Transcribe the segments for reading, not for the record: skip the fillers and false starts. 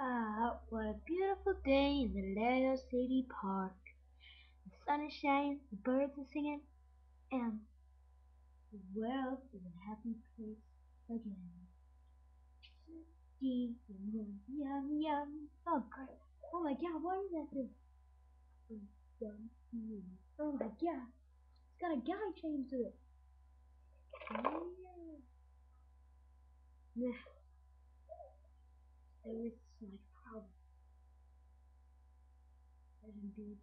Ah, what a beautiful day in the little city park. The sun is shining, the birds are singing, and the world is a happy place again. Yum, yum, yum. Oh, great. Oh my god, what is that thing? Yum, yum. Oh my god, it's got a guy chained to it. Yeah. There is my problem. That indeed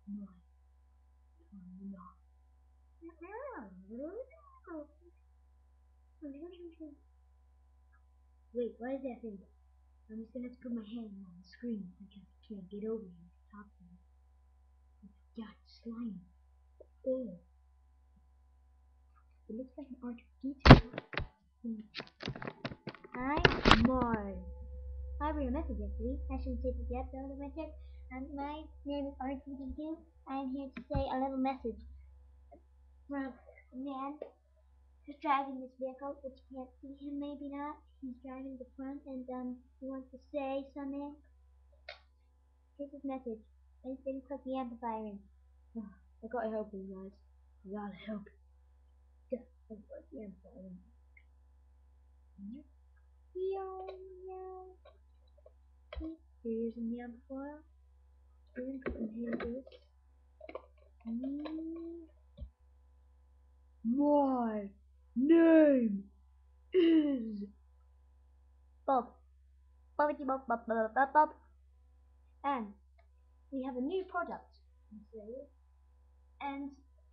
my not. Wait, what is that thing? I'm just gonna have to put my hand on the screen because I can't get over here to talk to him. God, slime. Oh, it looks like an R2D2. Hi, Mars. I have a message actually. I shouldn't say this yet, though, the message. My name is R2D2. I'm here to say a little message from a man who's driving this vehicle, which you can't see him, maybe not. He's driving the front and he wants to say something. Here's his message. I just didn't put the amplifier in. Oh, I gotta help him, guys. I gotta help him. Yeah, I put the amplifier in. Here's the amplifier. Then put in here this. My name is Bob. Bobbity Bob Bob Bob Bob Bob. And we have a new product. And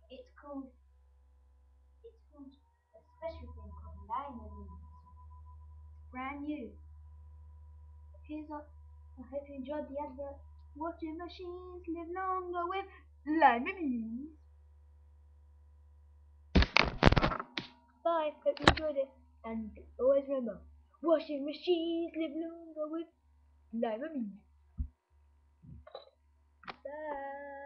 it's called a special thing called lima. Brand new. Here's a. I hope you enjoyed the advert. Washing machines live longer with lima beans. Bye. Hope you enjoyed it. And always remember, washing machines live longer with lima beans. Bye.